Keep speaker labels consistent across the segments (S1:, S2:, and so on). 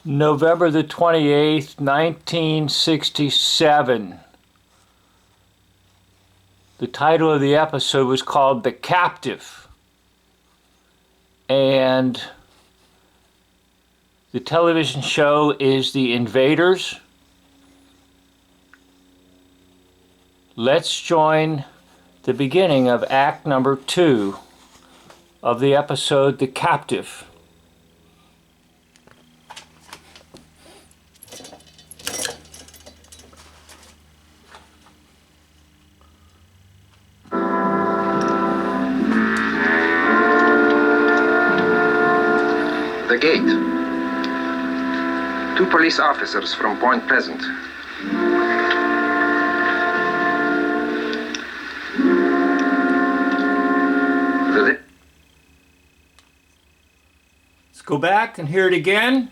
S1: November the 28th, 1967. The title of the episode was called The Captive. And the television show is The Invaders. Let's join the beginning of act number 2 of the episode The Captive.
S2: The gate. 2 police officers from Point Pleasant.
S1: Let's go back and hear it again.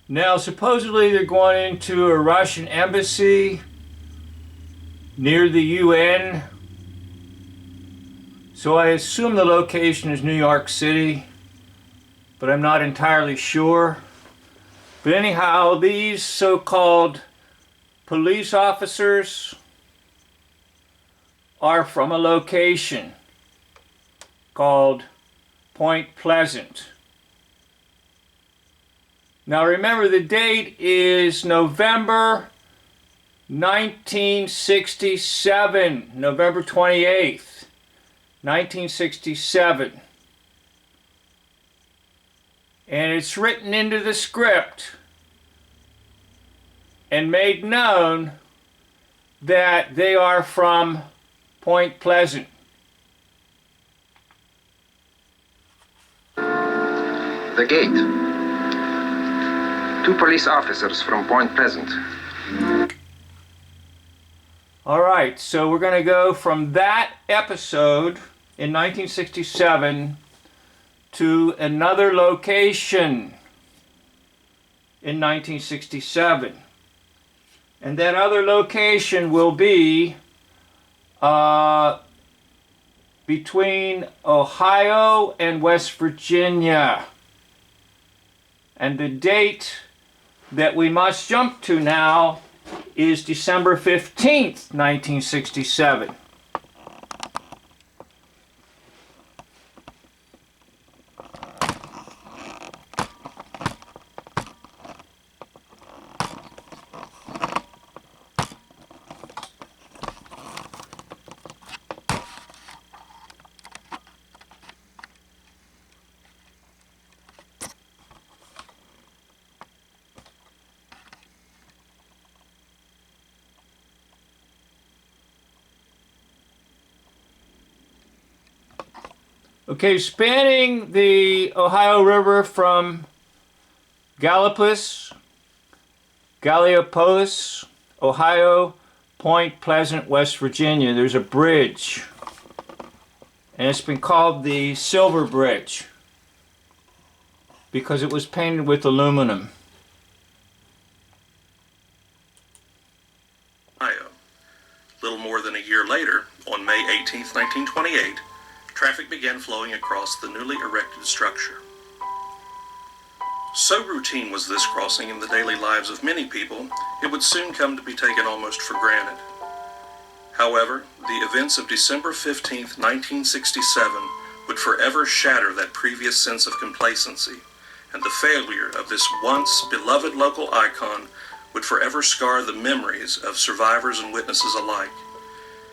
S1: Now, supposedly they're going into a Russian embassy near the UN. So I assume the location is New York City, but I'm not entirely sure. But anyhow, these so-called police officers are from a location called Point Pleasant. Now remember, the date is November 1967, November 28th, 1967. And it's written into the script and made known that they are from Point Pleasant.
S2: The gate. 2 police officers from Point Pleasant.
S1: All right, so we're going to go from that episode in 1967 to another location in 1967. And that other location will be between Ohio and West Virginia. And the date that we must jump to now is December 15th, 1967. Okay, spanning the Ohio River from Gallipolis, Ohio, Point Pleasant, West Virginia, there's a bridge. And it's been called the Silver Bridge because it was painted with aluminum.
S3: Ohio. Little more than a year later, on May 18, 1928, traffic began flowing across the newly erected structure. So routine was this crossing in the daily lives of many people, it would soon come to be taken almost for granted. However, the events of December 15, 1967 would forever shatter that previous sense of complacency, and the failure of this once beloved local icon would forever scar the memories of survivors and witnesses alike.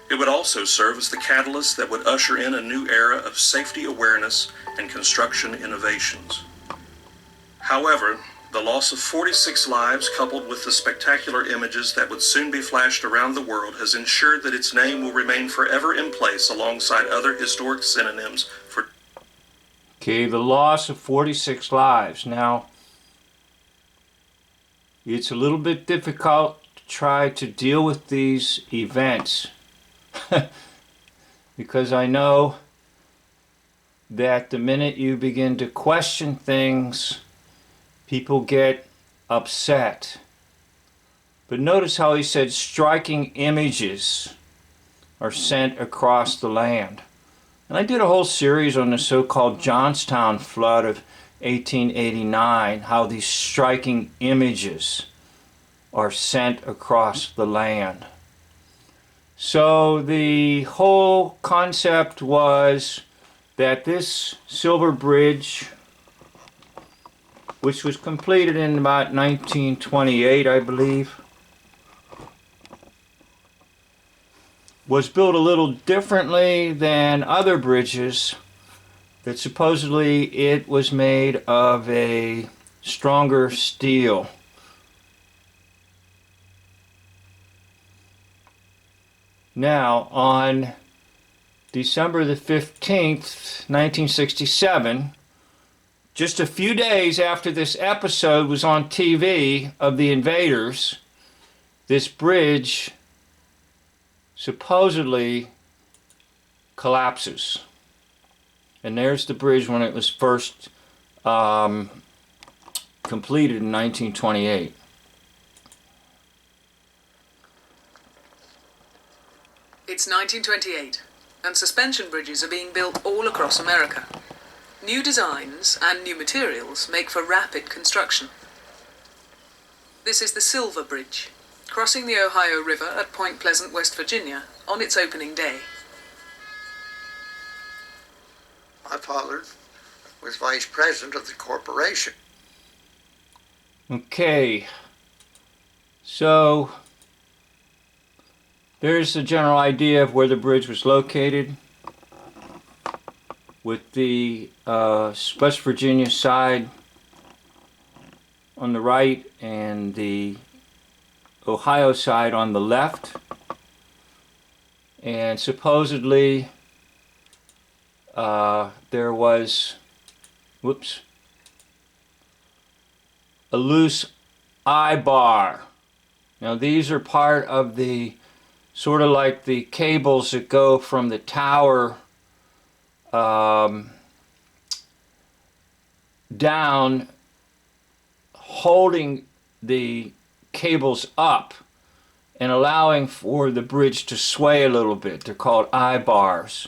S3: It would also serve as the catalyst that would usher in a new era of safety awareness and construction innovations. However, the loss of 46 lives, coupled with the spectacular images that would soon be flashed around the world, has ensured that its name will remain forever in place alongside other historic synonyms for...
S1: Okay, the loss of 46 lives. Now, it's a little bit difficult to try to deal with these events because I know that the minute you begin to question things, people get upset. But notice how he said striking images. are sent across the land. And I did a whole series on the so-called Johnstown flood of 1889, how these striking images are sent across the land. So the whole concept was that this silver bridge, which was completed in about 1928, I believe, was built a little differently than other bridges, that supposedly it was made of a stronger steel. Now, on December the 15th, 1967, just a few days after this episode was on TV of the invaders, this bridge supposedly collapses. And there's the bridge when it was first completed in 1928.
S4: It's 1928, and suspension bridges are being built all across America. New designs and new materials make for rapid construction. This is the Silver Bridge, crossing the Ohio River at Point Pleasant, West Virginia, on its opening day.
S5: My father was vice president of the corporation.
S1: Okay, so there's the general idea of where the bridge was located, with the West Virginia side on the right and the Ohio side on the left. And supposedly there was, a loose eye bar. Now these are part of the, sort of like the cables that go from the tower down, holding the cables up and allowing for the bridge to sway a little bit. They're called eye bars.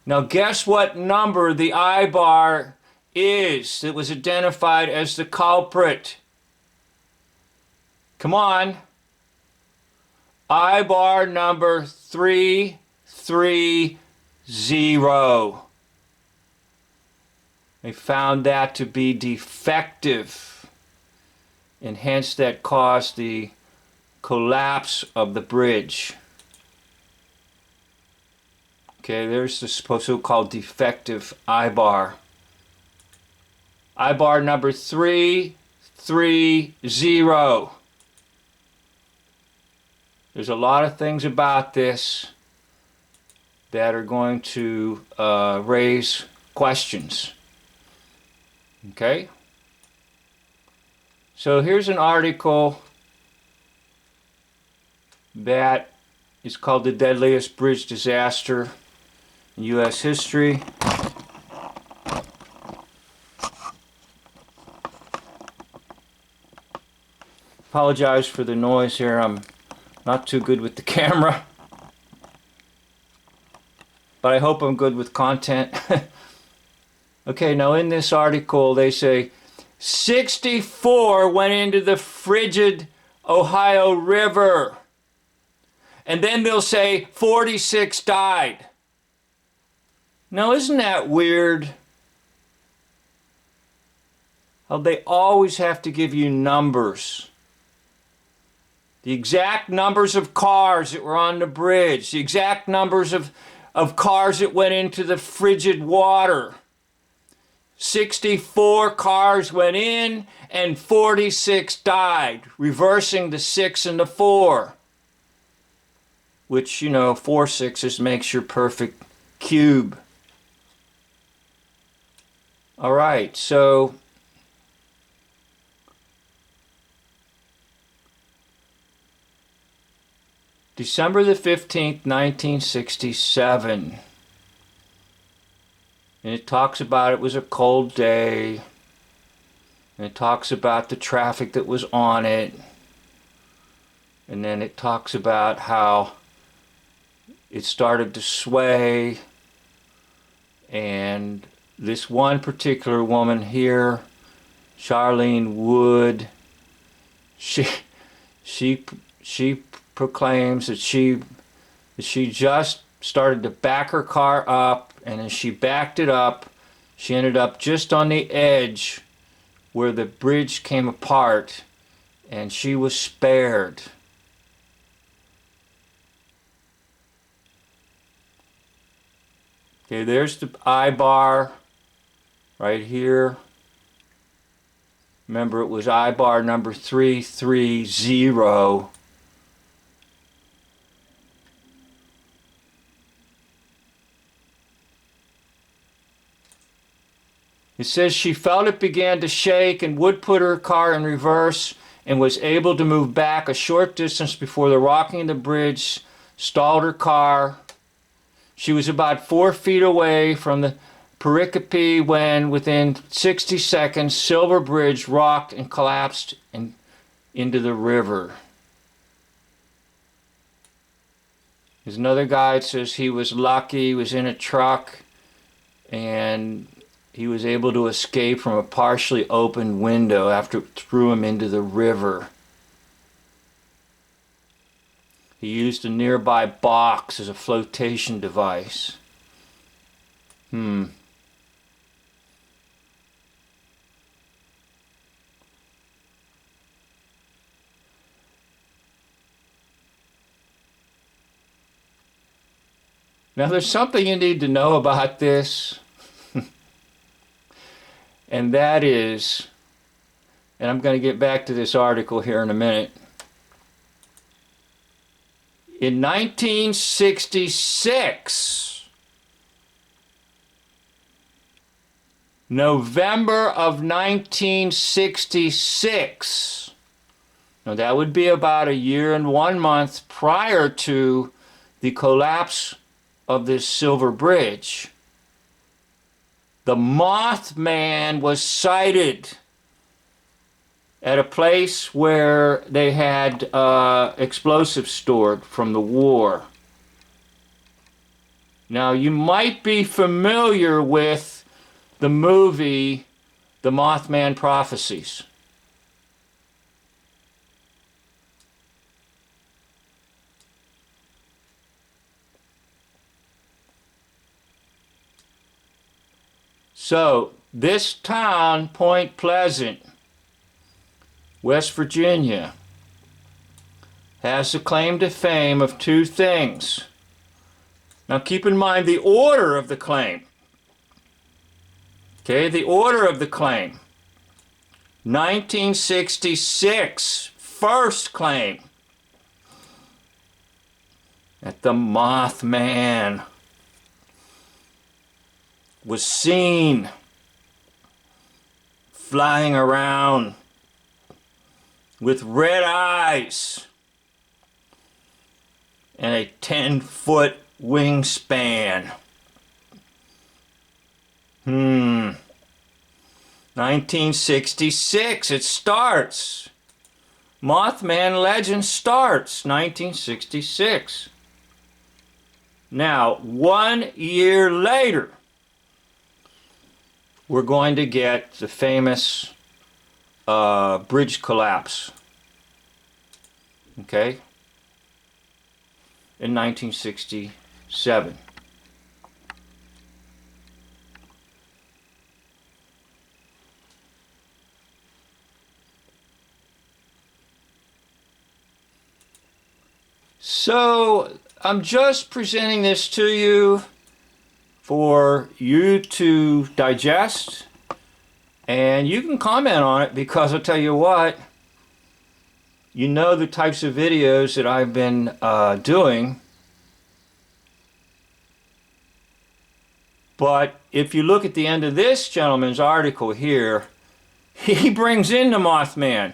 S1: Now guess what number the eye bar is that was identified as the culprit? Come on. Eye bar number 330. They found that to be defective, and hence that caused the collapse of the bridge. Okay, there's the so-called defective eye bar. Eye bar number 330. There's a lot of things about this that are going to raise questions. Okay? So here's an article that is called The Deadliest Bridge Disaster in U.S. History. Apologize for the noise here. I'm not too good with the camera, but I hope I'm good with content. Okay, now in this article they say 64 went into the frigid Ohio River, and then they'll say 46 died. Now isn't that weird? How they always have to give you numbers. The exact numbers of cars that were on the bridge, the exact numbers of cars that went into the frigid water. 64 cars went in and 46 died, reversing the 6 and the 4. Which, 4 sixes makes your perfect cube. All right, so December the 15th, 1967. And it talks about it was a cold day. And it talks about the traffic that was on it. And then it talks about how it started to sway, and this one particular woman here, Charlene Wood, she proclaims that she just started to back her car up, and as she backed it up, she ended up just on the edge where the bridge came apart, and she was spared. Okay, there's the I bar right here. Remember, it was I bar number 330. It says she felt it began to shake and Wood put her car in reverse and was able to move back a short distance before the rocking of the bridge stalled her car. She was about 4 feet away from the pericope when, within 60 seconds, Silver Bridge rocked and collapsed into the river. There's another guy that says he was lucky, he was in a truck, and he was able to escape from a partially opened window after it threw him into the river. He used a nearby box as a flotation device. Now there's something you need to know about this. And that is, and I'm going to get back to this article here in a minute. In 1966, November of 1966, now that would be about a year and 1 month prior to the collapse of this Silver Bridge, the Mothman was sighted at a place where they had explosives stored from the war. Now, you might be familiar with the movie The Mothman Prophecies. So, this town, Point Pleasant, West Virginia, has the claim to fame of two things. Now keep in mind the order of the claim. Okay, the order of the claim. 1966, first claim that the Mothman was seen flying around with red eyes and a 10-foot wingspan. 1966, it starts. Mothman legend starts, 1966. Now, 1 year later, we're going to get the famous bridge collapse. Okay? In 1967. So, I'm just presenting this to you for you to digest, and you can comment on it, because I'll tell you what, you know the types of videos that I've been doing. But if you look at the end of this gentleman's article here, he brings in the Mothman.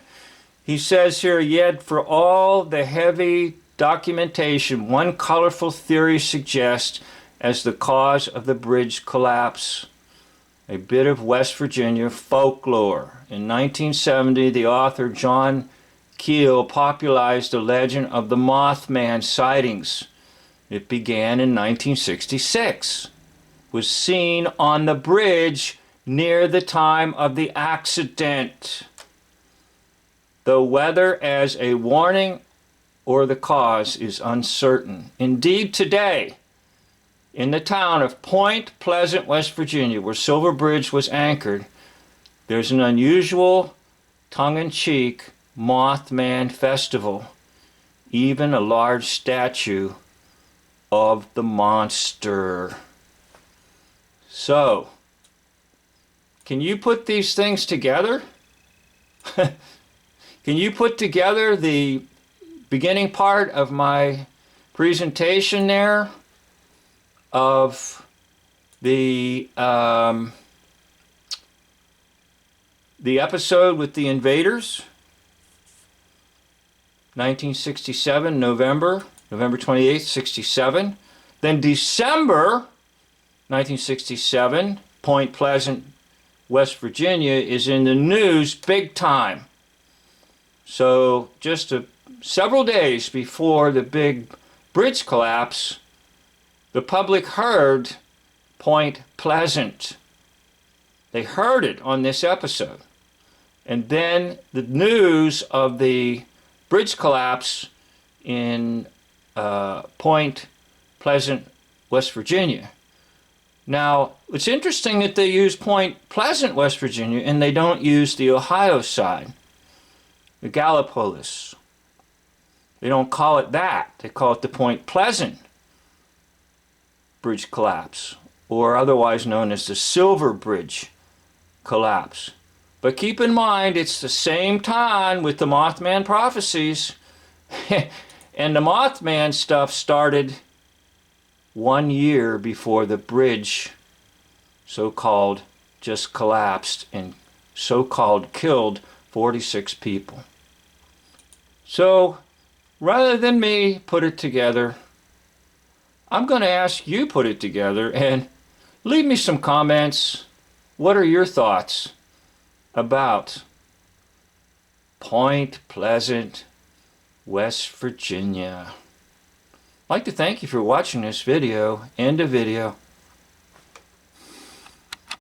S1: He says here, yet for all the heavy documentation, one colorful theory suggests as the cause of the bridge collapse. A bit of West Virginia folklore. In 1970, the author John Keel popularized the legend of the Mothman sightings. It began in 1966. Was seen on the bridge near the time of the accident. The weather as a warning or the cause is uncertain. Indeed, today, in the town of Point Pleasant, West Virginia, where Silver Bridge was anchored, there's an unusual, tongue-in-cheek Mothman festival. Even a large statue of the monster. So, can you put these things together? Can you put together the beginning part of my presentation there of the episode with the invaders? 1967, November 28th, 67. Then December 1967, Point Pleasant, West Virginia is in the news big time. So just several days before the big bridge collapse, the public heard Point Pleasant. They heard it on this episode. And then the news of the bridge collapse in Point Pleasant, West Virginia. Now, it's interesting that they use Point Pleasant, West Virginia, and they don't use the Ohio side, the Gallipolis. They don't call it that. They call it the Point Pleasant Bridge collapse, or otherwise known as the Silver Bridge collapse. But keep in mind, it's the same time with the Mothman prophecies. And the Mothman stuff started 1 year before the bridge, so-called, just collapsed and so-called killed 46 people. So, rather than me put it together, I'm going to ask you put it together and leave me some comments. What are your thoughts about Point Pleasant, West Virginia? I'd like to thank you for watching this video. End of video.